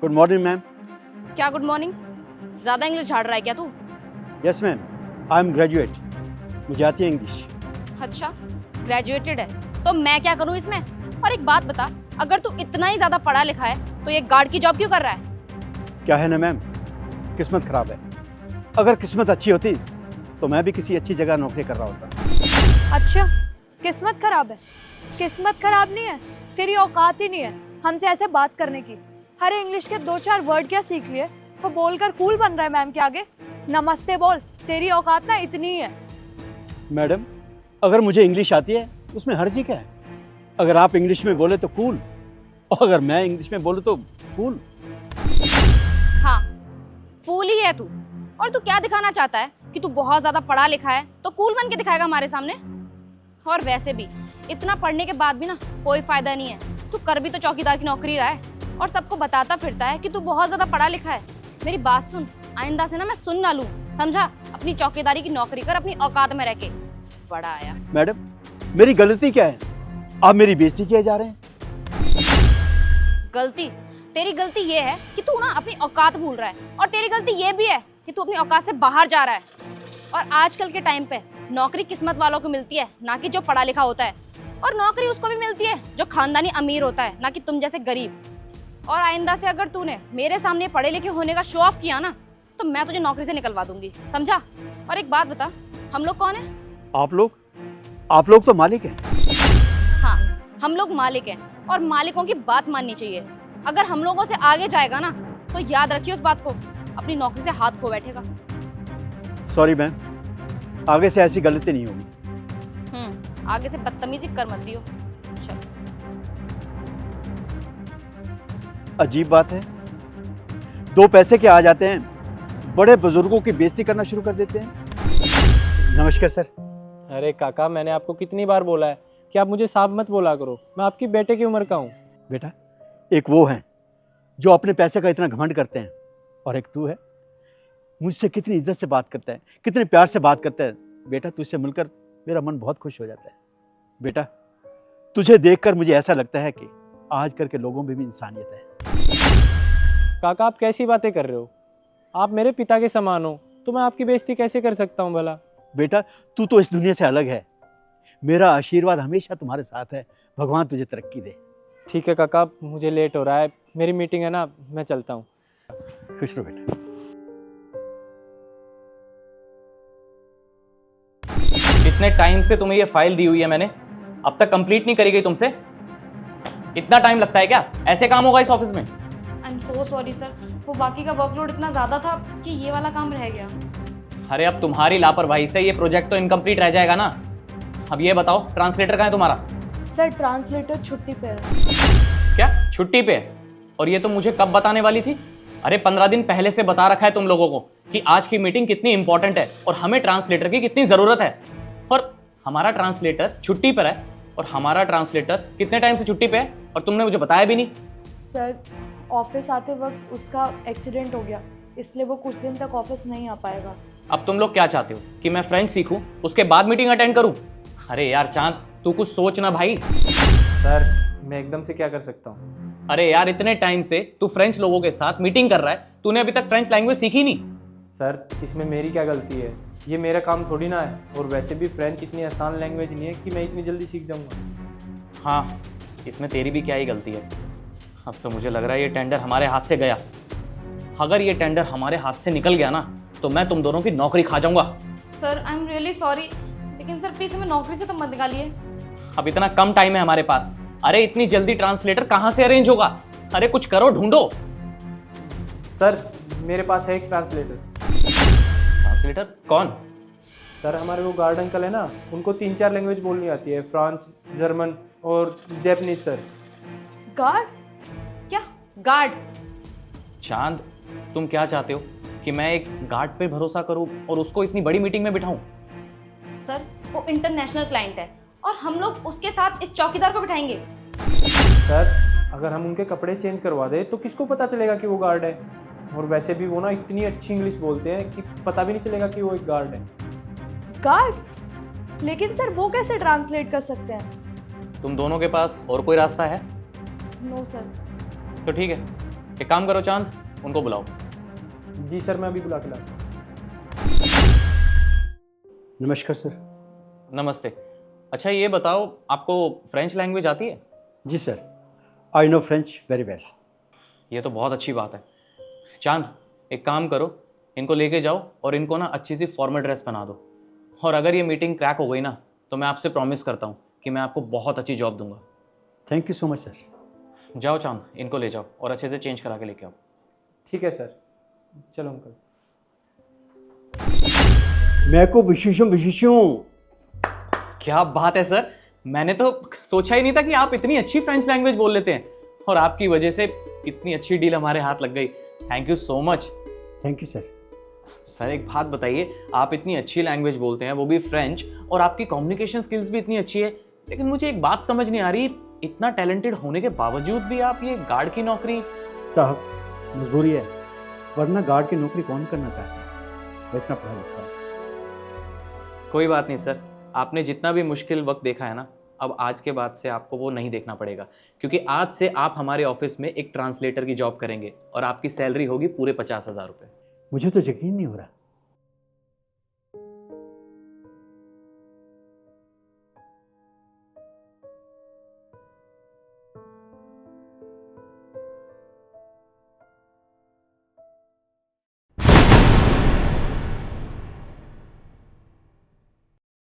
Good morning ma'am. क्या good morning? ज्यादा English झाड़ रहा है क्या तू? Yes ma'am, I am graduate, मुझे आती है इंग्लिश। अच्छा, ग्रेजुएटेड है तो मैं क्या करूं इसमें? और एक बात बता, अगर तू इतना ही ज्यादा पढ़ा लिखा है तो ये गार्ड की जॉब क्यों कर रहा है? क्या है ना मैम, किस्मत खराब है। अगर किस्मत अच्छी होती तो मैं भी किसी अच्छी जगह नौकरी कर रहा होता। अच्छा, किस्मत खराब है? किस्मत खराब नहीं है, तेरी औकात ही नहीं है हमसे ऐसे बात करने की। अरे इंग्लिश के 2-4 वर्ड क्या सीख लिए तो बोलकर कूल बन रहा है मैम के आगे। नमस्ते बोल, तेरी औकात ना इतनी ही है। मैडम, अगर मुझे इंग्लिश आती है उसमें हर्ज ही क्या है? अगर आप इंग्लिश में बोले तो कूल, और अगर मैं इंग्लिश में बोलूँ तो कूल। हाँ, फूल ही है तू। और तू क्या दिखाना चाहता है कि तू बहुत ज्यादा पढ़ा लिखा है तो कूल बन के दिखाएगा हमारे सामने? और वैसे भी इतना पढ़ने के बाद भी ना कोई फायदा नहीं है। तू कर भी तो चौकीदार की नौकरी रहा है और सबको बताता फिरता है कि तू बहुत ज्यादा पढ़ा लिखा है। मेरी बात सुन, आइंदा से ना मैं सुन ना लूं, समझा? अपनी चौकीदारी की नौकरी कर अपनी औकात में रह के। बड़ा आया। मैडम, मेरी गलती क्या है? आप मेरी बेइज्जती किए जा रहे हैं। गलती? तेरी गलती ये है कि तू ना अपनी औकात भूल रहा है, और तेरी गलती ये भी है कि तू अपनी औकात से बाहर जा रहा है। और आजकल के टाइम पे नौकरी किस्मत वालों को मिलती है, ना कि जो पढ़ा लिखा होता है। और नौकरी उसको भी मिलती है जो खानदानी अमीर होता है, ना कि तुम जैसे गरीब। और आइंदा से अगर तूने मेरे सामने पढ़े लिखे होने का शो ऑफ किया ना तो मैं तुझे नौकरी से निकलवा दूंगी, समझा? और एक बात बता, हम लोग कौन है? आप लोग तो मालिक हैं। हाँ, हम लोग मालिक हैं और मालिकों की बात माननी चाहिए। अगर हम लोगों से आगे जाएगा ना तो याद रखिए उस बात को, अपनी नौकरी से हाथ खो बैठेगा। सॉरी मैम, आगे से ऐसी गलती नहीं होगी। आगे से बदतमीजी कर मत दियो। चल। अजीब बात है, 2 पैसे के आ जाते हैं, बड़े बुजुर्गों की बेइज्जती करना शुरू कर देते हैं। नमस्कार सर। अरे काका, मैंने आपको कितनी बार बोला है कि आप मुझे साहब मत बोला करो। मैं आपकी बेटे की उम्र का हूँ। बेटा, एक वो हैं जो अपने पैसे का इतना घमंड करते हैं, और एक तू है, मुझसे कितनी इज्जत से बात करता है, कितने प्यार से बात करता है। बेटा, तुझसे मिलकर मेरा मन बहुत खुश हो जाता है। बेटा, तुझे देखकर मुझे ऐसा लगता है कि आजकल के लोगों में भी इंसानियत है। काका, आप कैसी बातें कर रहे हो? आप मेरे पिता के समान हो तो मैं आपकी बेइज्जती कैसे कर सकता हूँ भला? बेटा, तू तो इस दुनिया से अलग है। मेरा आशीर्वाद हमेशा तुम्हारे साथ है। भगवान तुझे तरक्की दे। ठीक है काका, मुझे लेट हो रहा है, मेरी मीटिंग है ना, मैं चलता हूँ। खुश रहो बेटा। इतने टाइम से तुम्हें ये फाइल दी हुई है मैंने, अब तक कंप्लीट नहीं करी गई तुमसे? इतना टाइम लगता है क्या? ऐसे काम होगा इस ऑफिस में? I am so sorry sir, वो बाकी का वर्कलोड इतना ज़्यादा था कि ये वाला काम रह गया। अरे अब तुम्हारी लापरवाही से ये प्रोजेक्ट तो इनकम्प्लीट रह जाएगा ना। अब ये बताओ, ट्रांसलेटर कहाँ है तुम्हारा? सर, ट्रांसलेटर छुट्टी पे है। क्या छुट्टी पे है? और ये तो मुझे कब बताने वाली थी? अरे 15 दिन पहले से बता रखा है तुम लोगों को कि आज की मीटिंग कितनी इंपॉर्टेंट है और हमें ट्रांसलेटर की कितनी ज़रूरत है। और हमारा ट्रांसलेटर छुट्टी पर है, और हमारा ट्रांसलेटर कितने टाइम से छुट्टी पे है और तुमने मुझे बताया भी नहीं। सर, ऑफिस आते वक्त उसका एक्सीडेंट हो गया, इसलिए वो कुछ दिन तक ऑफिस नहीं आ पाएगा। अब तुम लोग क्या चाहते हो कि मैं फ्रेंच सीखूं, उसके बाद मीटिंग अटेंड करूं? अरे यार चांद, तू कुछ सोच ना भाई। सर, मैं एकदम से क्या कर सकता हूँ? अरे यार, इतने टाइम से तू फ्रेंच लोगों के साथ मीटिंग कर रहा है, तूने अभी तक फ्रेंच लैंग्वेज सीखी नहीं। सर, इसमें मेरी क्या गलती है? ये मेरा काम थोड़ी ना है, और वैसे भी फ्रेंच इतनी आसान लैंग्वेज नहीं है कि मैं इतनी जल्दी सीख जाऊँगा। हाँ, इसमें तेरी भी क्या ही गलती है। अब तो मुझे लग रहा है ये टेंडर हमारे हाथ से गया। अगर ये टेंडर हमारे हाथ से निकल गया ना तो मैं तुम दोनों की नौकरी खा जाऊंगा। Sir, I am really sorry, लेकिन सर प्लीज़ हमें नौकरी से तो मत निकालिए। अब इतना कम टाइम है हमारे पास। अरे इतनी जल्दी ट्रांसलेटर कहाँ से अरेंज होगा? अरे कुछ करो, ढूंढो। सर, मेरे पास है एक ट्रांसलेटर। ट्रांसलेटर? कौन? सर, हमारे वो गार्ड अंकल है ना, उनको 3-4 लैंग्वेज बोलनी आती है, फ्रांस, जर्मन और जैपनीज। Sir, guard? क्या गार्ड? चांद, तुम क्या चाहते हो कि मैं एक गार्ड पे भरोसा करूं और उसको इतनी बड़ी मीटिंग में बिठाऊं? सर, वो इंटरनेशनल क्लाइंट है और हम लोग उसके साथ इस चौकीदार को बिठाएंगे। सर, अगर हम उनके कपड़े चेंज करवा दें तो किसको पता चलेगा कि वो गार्ड है? और वैसे भी वो ना इतनी अच्छी इंग्लिश बोलते हैं कि पता भी नहीं चलेगा कि वो एक गार्ड है। गार्ड? लेकिन सर, वो कैसे ट्रांसलेट कर सकते हैं? तुम दोनों के पास और कोई रास्ता है? No sir. तो ठीक है, एक काम करो चांद, उनको बुलाओ। जी सर, मैं अभी बुला के लाता हूँ। नमस्कार सर। नमस्ते। अच्छा ये बताओ, आपको फ्रेंच लैंग्वेज आती है? जी sir, I know French very well. ये तो बहुत अच्छी बात है। चांद, एक काम करो, इनको लेके जाओ और इनको ना अच्छी सी फॉर्मल ड्रेस बना दो। और अगर ये मीटिंग क्रैक हो गई ना, तो मैं आपसे प्रॉमिस करता हूँ कि मैं आपको बहुत अच्छी जॉब दूंगा। Thank you so much sir. जाओ चांद, इनको ले जाओ और अच्छे से चेंज करा के लेके आओ। ठीक है सर, चलो अंकल। मैं को विशेषों। क्या बात है सर, मैंने तो सोचा ही नहीं था कि आप इतनी अच्छी फ्रेंच लैंग्वेज बोल लेते हैं, और आपकी वजह से इतनी अच्छी डील हमारे हाथ लग गई। Thank you so much. Thank you sir. Sir एक बात बताइए, आप इतनी अच्छी लैंग्वेज बोलते हैं, वो भी फ्रेंच, और आपकी कम्युनिकेशन स्किल्स भी इतनी अच्छी है, लेकिन मुझे एक बात समझ नहीं आ रही, इतना टैलेंटेड होने के बावजूद भी आप ये गार्ड की नौकरी। साहब मजबूरी है, वरना गार्ड की नौकरी कौन करना चाहता है, मैं इतना पढ़ा लिखा हूँ। कोई बात नहीं सर, आपने जितना भी मुश्किल वक्त देखा है ना, अब आज के बाद से आपको वो नहीं देखना पड़ेगा, क्योंकि आज से आप हमारे ऑफिस में एक ट्रांसलेटर की जॉब करेंगे और आपकी सैलरी होगी पूरे 50,000 रुपये। मुझे तो यकीन नहीं हो रहा।